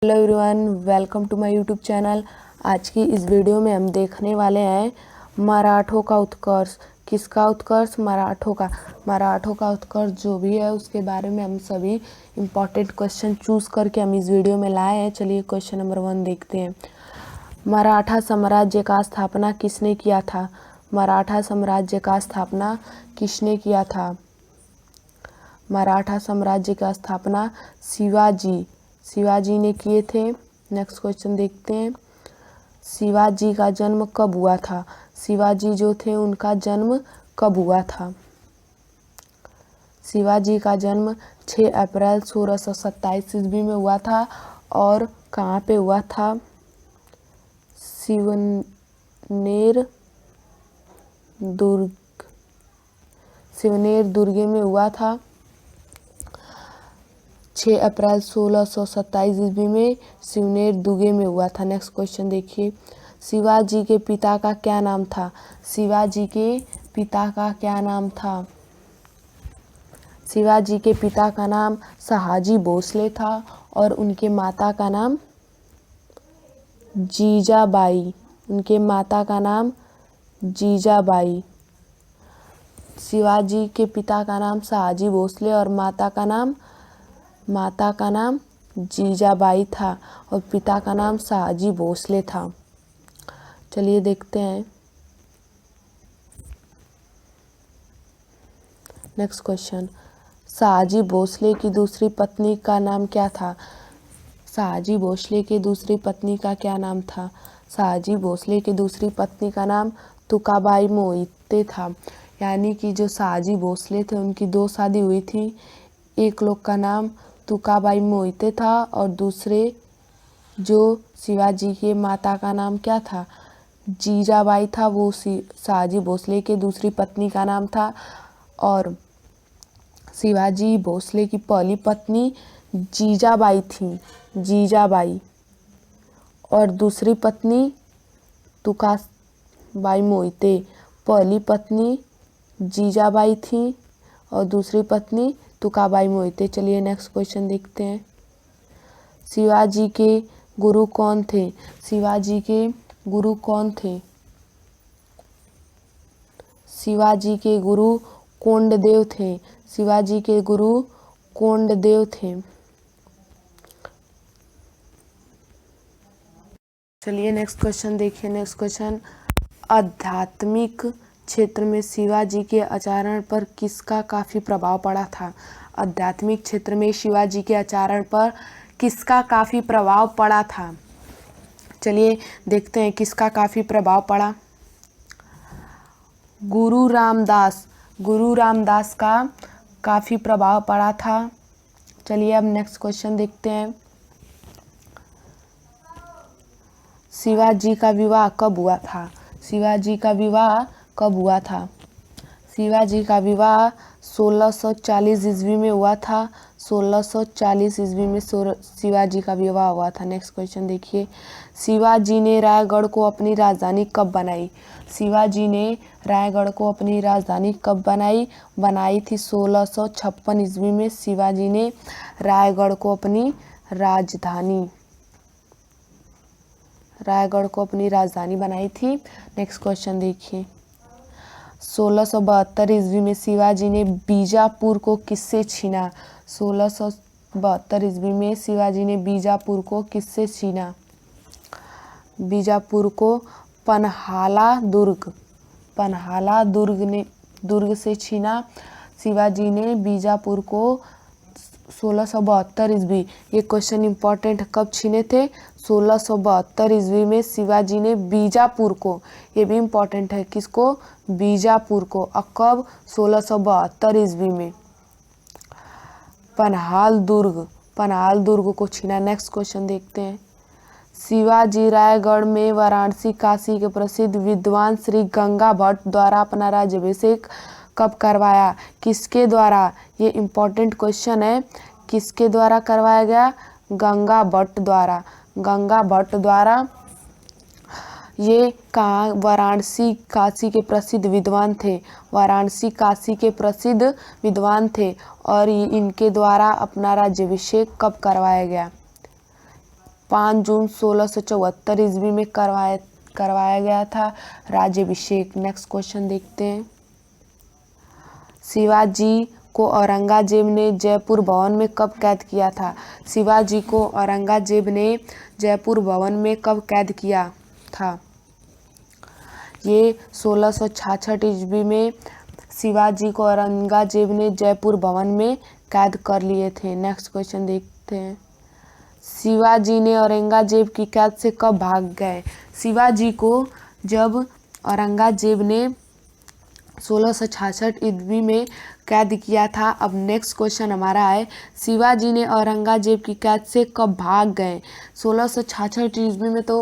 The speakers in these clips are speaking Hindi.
Hello everyone, welcome to my YouTube channel. आज की इस वीडियो में हम देखने वाले हैं मराठों का उत्कर्ष। किसका उत्कर्ष? मराठों का उत्कर्ष जो भी है उसके बारे में हम सभी इम्पॉर्टेंट क्वेश्चन चूज़ करके हम इस वीडियो में लाए हैं। चलिए क्वेश्चन नंबर 1 देखते हैं। मराठा साम्राज्य का स्थापना किसने किया था? मराठा साम्राज्य का स्थापना किसने किया था? मराठा साम्राज्य का स्थापना शिवाजी ने किए थे। नेक्स्ट क्वेश्चन देखते हैं। शिवाजी का जन्म कब हुआ था? शिवाजी जो थे उनका जन्म कब हुआ था? शिवाजी का जन्म 6 अप्रैल 1627 ईस्वी में हुआ था। और कहाँ पे हुआ था? शिवनेर दुर्ग में हुआ था। 6 अप्रैल 1627 ईस्वी में शिवनेर दुर्ग में हुआ था। नेक्स्ट क्वेश्चन देखिए। शिवाजी के पिता का क्या नाम था? शिवाजी के पिता का क्या नाम था? शिवाजी के पिता का नाम शहाजी भोसले था और उनके माता का नाम जीजाबाई। उनके माता का नाम जीजाबाई। शिवाजी के पिता का नाम शहाजी भोसले और माता का नाम जीजाबाई था और पिता का नाम शहाजी भोसले था। चलिए देखते हैं नेक्स्ट क्वेश्चन। शहाजी भोसले की दूसरी पत्नी का नाम क्या था? शहाजी भोसले की दूसरी पत्नी का क्या नाम था? शहाजी भोसले की दूसरी पत्नी का नाम तुकाबाई मोहिते था। यानी कि जो शहाजी भोसले थे उनकी 2 शादी हुई थी। एक लोग का नाम तुकाबाई मोहिते था और दूसरे जो शिवाजी के माता का नाम क्या था? जीजाबाई था। वो शहाजी भोसले के दूसरी पत्नी का नाम था। और शिवाजी भोसले की पहली पत्नी जीजाबाई थी, जीजाबाई। और दूसरी पत्नी तुकाबाई मोहिते। पहली पत्नी जीजाबाई थी और दूसरी पत्नी तुकाबाई मोहिते। चलिए नेक्स्ट क्वेश्चन देखते हैं। शिवाजी के गुरु कौन थे? शिवाजी के गुरु कौन थे? शिवाजी के गुरु कोंडदेव थे। शिवाजी के गुरु कोंडदेव थे। चलिए नेक्स्ट क्वेश्चन देखिए। Next question. आध्यात्मिक क्षेत्र में शिवाजी के आचरण पर किसका काफ़ी प्रभाव पड़ा था? आध्यात्मिक क्षेत्र में शिवाजी के आचरण पर किसका काफ़ी प्रभाव पड़ा था? चलिए देखते हैं किसका काफ़ी प्रभाव पड़ा। गुरु रामदास का काफ़ी प्रभाव पड़ा था। चलिए अब नेक्स्ट क्वेश्चन देखते हैं। शिवाजी का विवाह कब हुआ था? शिवाजी का विवाह कब हुआ था? शिवाजी का विवाह 1640 ईस्वी में हुआ था। 1640 ईस्वी में शिवाजी का विवाह हुआ था। नेक्स्ट क्वेश्चन देखिए। शिवाजी ने रायगढ़ को अपनी राजधानी कब बनाई? शिवाजी ने रायगढ़ को अपनी राजधानी कब बनाई? बनाई थी 1656 ईस्वी में शिवाजी ने रायगढ़ को अपनी राजधानी बनाई थी। नेक्स्ट क्वेश्चन देखिए। 1672 ईस्वी में शिवाजी ने बीजापुर को किससे छीना? 1672 ईस्वी में शिवाजी ने बीजापुर को किससे छीना? बीजापुर को पन्हाला दुर्ग से छीना। शिवाजी ने बीजापुर को 1672 ईस्वी। ये क्वेश्चन इम्पोर्टेंट। कब छीने थे? 1672 ईस्वी में शिवाजी ने बीजापुर को। ये भी इम्पोर्टेंट है। किसको? बीजापुर को। और कब? 1672 ईस्वी में पन्हाल दुर्ग को छीना। नेक्स्ट क्वेश्चन देखते हैं। शिवाजी रायगढ़ में वाराणसी काशी के प्रसिद्ध विद्वान श्री गंगा भट्ट द्वारा अपना राज्याभिषेक कब करवाया? किसके द्वारा? ये इम्पोर्टेंट क्वेश्चन है। किसके द्वारा करवाया गया? गंगा भट्ट द्वारा। ये कहाँ? वाराणसी काशी के प्रसिद्ध विद्वान थे। वाराणसी काशी के प्रसिद्ध विद्वान थे और इनके द्वारा अपना राज्याभिषेक कब करवाया गया? 5 जून 1674 ईस्वी में करवाया गया था राज्याभिषेक। नेक्स्ट क्वेश्चन देखते हैं। शिवाजी को औरंगजेब ने जयपुर भवन में कब कैद किया था? शिवाजी को औरंगजेब ने जयपुर भवन में कब कैद किया था? ये 1666 ईस्वी में शिवाजी को औरंगजेब ने जयपुर भवन में कैद कर लिए थे। नेक्स्ट क्वेश्चन देखते हैं। शिवाजी ने औरंगजेब की कैद से कब भाग गए? शिवाजी को जब औरंगजेब ने 1666 ईस्वी में कैद किया था। अब नेक्स्ट क्वेश्चन हमारा है, शिवाजी ने औरंगजेब की कैद से कब भाग गए? 1666 ईस्वी में तो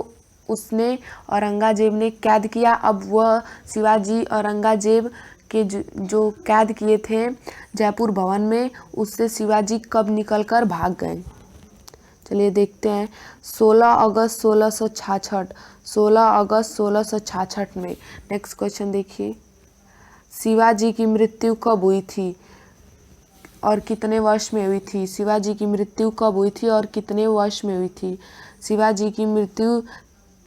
उसने औरंगजेब ने कैद किया। अब वह शिवाजी औरंगजेब के जो कैद किए थे जयपुर भवन में, उससे शिवाजी कब निकलकर भाग गए? चलिए देखते हैं। 16 अगस्त 1666, 16 अगस्त 1666 में। नेक्स्ट क्वेश्चन देखिए। शिवाजी की मृत्यु कब हुई थी और कितने वर्ष में हुई थी? शिवाजी की मृत्यु कब हुई थी और कितने वर्ष में हुई थी? शिवाजी की मृत्यु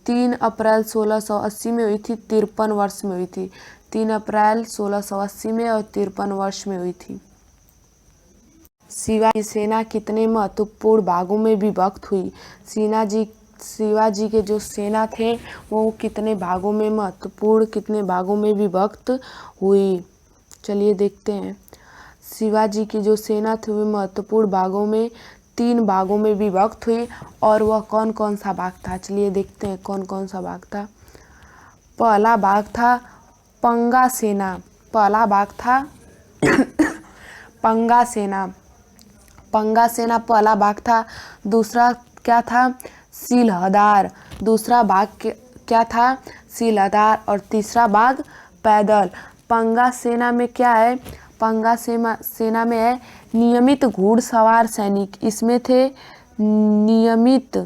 3 अप्रैल 1680 में हुई थी, 53 वर्ष में हुई थी। 3 अप्रैल 1680 में और 53 वर्ष में हुई थी। शिवाजी की सेना कितने महत्वपूर्ण भागों में विभक्त हुई? शिवाजी के जो सेना थे वो कितने भागों में कितने भागों में विभक्त हुई? चलिए देखते हैं। शिवाजी की जो सेना थी वो महत्वपूर्ण भागों में 3 भागों में विभक्त हुई। और वह कौन कौन सा भाग था? चलिए देखते हैं कौन कौन सा भाग था। पहला भाग था पंगा सेना। पहला भाग था पंगा सेना। पंगा सेना पहला भाग था। दूसरा क्या था? सीलहदार। दूसरा भाग क्या था? सीलहदार। और तीसरा भाग पैदल। पंगा सेना में क्या है? पंगा सेना में है नियमित घुड़सवार सैनिक। इसमें थे नियमित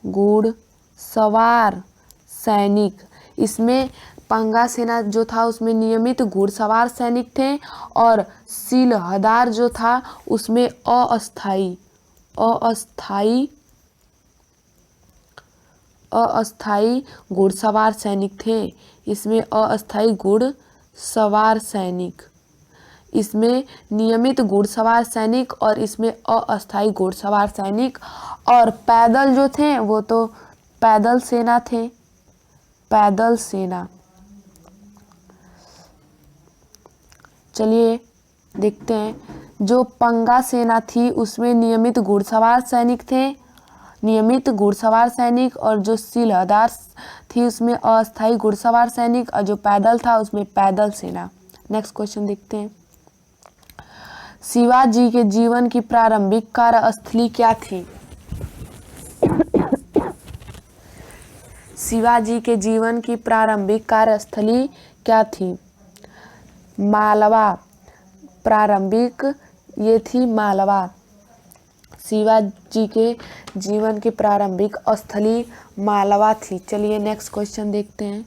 घुड़सवार सैनिक। इसमें पंगा सेना जो था उसमें नियमित घुड़सवार सैनिक थे। और सीलहदार जो था उसमें अस्थाई घुड़सवार सैनिक थे। इसमें अस्थाई घुड़सवार सैनिक, इसमें नियमित घुड़सवार सैनिक और इसमें अस्थाई घुड़सवार सैनिक। और पैदल जो थे वो तो पैदल सेना थे। पैदल सेना। चलिए देखते हैं। जो पंगा सेना थी उसमें नियमित घुड़सवार सैनिक थे, नियमित घुड़सवार सैनिक। और जो सीलहदार थी उसमें अस्थाई घुड़सवार सैनिक। और जो पैदल था उसमें पैदल सेना। नेक्स्ट क्वेश्चन देखते हैं। शिवाजी के जीवन की प्रारंभिक कार्यस्थली क्या थी? शिवाजी के जीवन की प्रारंभिक कार्यस्थली क्या थी? मालवा। प्रारंभिक ये थी मालवा। शिवाजी के जीवन की प्रारंभिक स्थली मालवा थी। चलिए नेक्स्ट क्वेश्चन देखते हैं।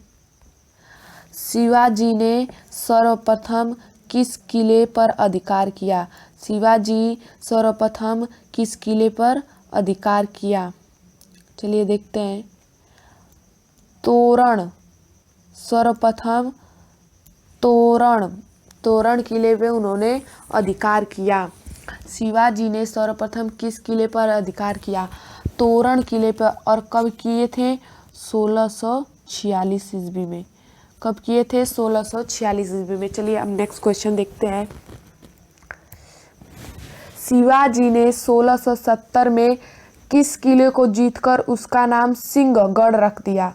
शिवाजी ने सर्वप्रथम किस किले पर अधिकार किया? शिवाजी सर्वप्रथम किस किले पर अधिकार किया? चलिए देखते हैं। तोरण। सर्वप्रथम तोरण किले पे उन्होंने अधिकार किया। शिवाजी ने सर्वप्रथम किस किले पर अधिकार किया? तोरण किले पर। और कब किए थे? 1646 ईस्वी में। कब किए थे? 1646 ईस्वी में। चलिए अब नेक्स्ट क्वेश्चन देखते हैं। शिवाजी ने 1670 में किस किले को जीतकर उसका नाम सिंहगढ़ रख दिया?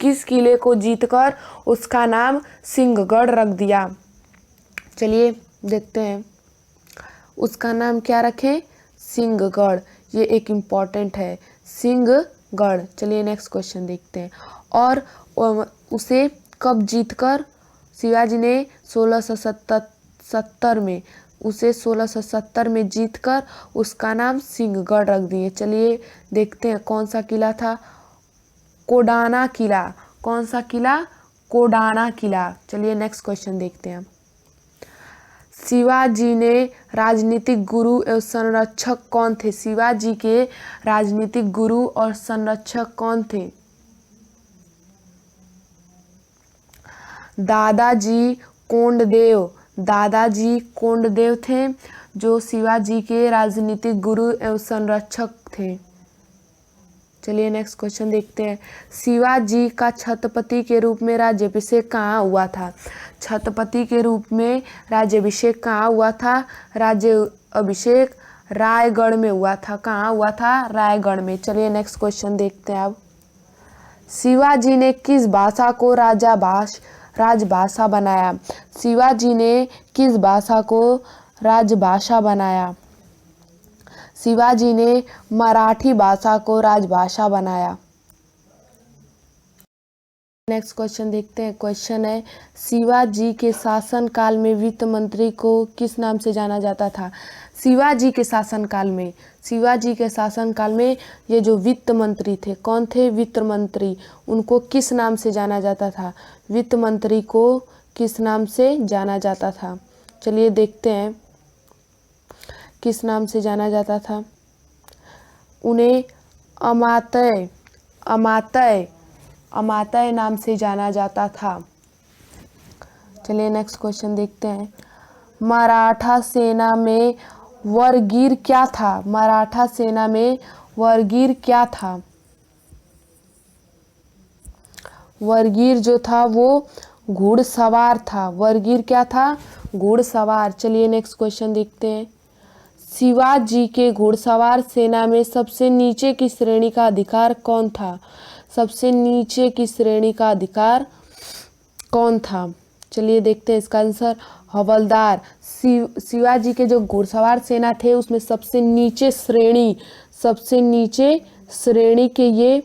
किस किले को जीतकर उसका नाम सिंहगढ़ रख दिया? चलिए देखते हैं। उसका नाम क्या रखें? सिंहगढ़। ये एक इम्पॉर्टेंट है, सिंहगढ़। चलिए नेक्स्ट क्वेश्चन देखते हैं। और उसे कब जीतकर? शिवाजी ने 1670 में, उसे 1670 में जीतकर उसका नाम सिंहगढ़ रख दिए। चलिए देखते हैं कौन सा किला था? कोडाना किला। कौन सा किला? कोडाना किला। चलिए नेक्स्ट क्वेश्चन देखते हैं। शिवाजी ने राजनीतिक गुरु एवं संरक्षक कौन थे? शिवाजी के राजनीतिक गुरु और संरक्षक कौन थे? दादाजी कोंडदेव। दादाजी कोंडदेव थे जो शिवाजी के राजनीतिक गुरु एवं संरक्षक थे। चलिए नेक्स्ट क्वेश्चन देखते हैं। शिवाजी का छत्रपति के रूप में राज्याभिषेक कहाँ हुआ था? छत्रपति के रूप में राज्याभिषेक कहाँ हुआ था? राज्याभिषेक रायगढ़ में हुआ था। कहाँ हुआ था? रायगढ़ में। चलिए नेक्स्ट क्वेश्चन देखते हैं अब। शिवाजी ने किस भाषा को राजभाषा बनाया? शिवाजी ने किस भाषा को राजभाषा बनाया? शिवाजी ने मराठी भाषा को राजभाषा बनाया। नेक्स्ट क्वेश्चन देखते हैं। क्वेश्चन है, शिवाजी के शासनकाल में वित्त मंत्री को किस नाम से जाना जाता था? शिवाजी के शासनकाल में ये जो वित्त मंत्री थे, कौन थे? वित्त मंत्री। उनको किस नाम से जाना जाता था? वित्त मंत्री को किस नाम से जाना जाता था? चलिए देखते हैं किस नाम से जाना जाता था। उन्हें अमात्य नाम से जाना जाता था। चलिए नेक्स्ट क्वेश्चन देखते हैं। मराठा सेना में वरगीर क्या था? मराठा सेना में वरगीर क्या था? वरगीर जो था वो घुड़सवार था। वरगीर क्या था? घुड़सवार। चलिए नेक्स्ट क्वेश्चन देखते हैं। शिवाजी के घुड़सवार सेना में सबसे नीचे की श्रेणी का अधिकार कौन था? सबसे नीचे की श्रेणी का अधिकार कौन था? चलिए देखते हैं इसका आंसर, हवलदार। शिवाजी के जो घुड़सवार सेना थे उसमें सबसे नीचे श्रेणी के ये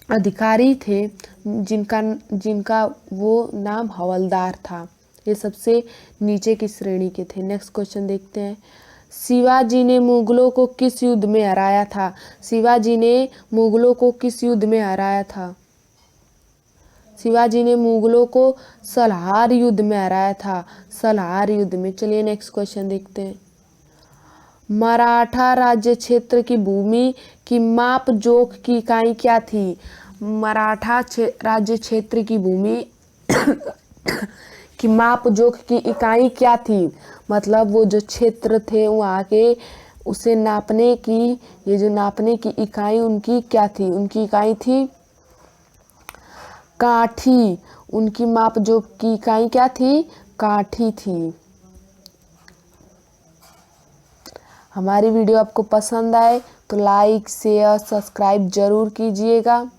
अधिकारी थे जिनका वो नाम हवलदार था। ये सबसे नीचे की श्रेणी के थे। नेक्स्ट क्वेश्चन देखते हैं। शिवाजी ने मुगलों को किस युद्ध में हराया था? शिवाजी ने मुगलों को किस युद्ध में हराया था? शिवाजी ने मुगलों को सलहार युद्ध में हराया था। सलहार युद्ध में। चलिए नेक्स्ट क्वेश्चन देखते हैं। मराठा राज्य क्षेत्र की भूमि की माप जोख की इकाई क्या थी? मराठा राज्य क्षेत्र की भूमि की माप जोख की इकाई क्या थी? मतलब वो जो क्षेत्र थे वहाँ के उसे नापने की इकाई उनकी क्या थी? उनकी इकाई थी काठी। उनकी माप जोख की इकाई क्या थी? काठी थी। हमारी वीडियो आपको पसंद आए तो लाइक शेयर सब्सक्राइब जरूर कीजिएगा।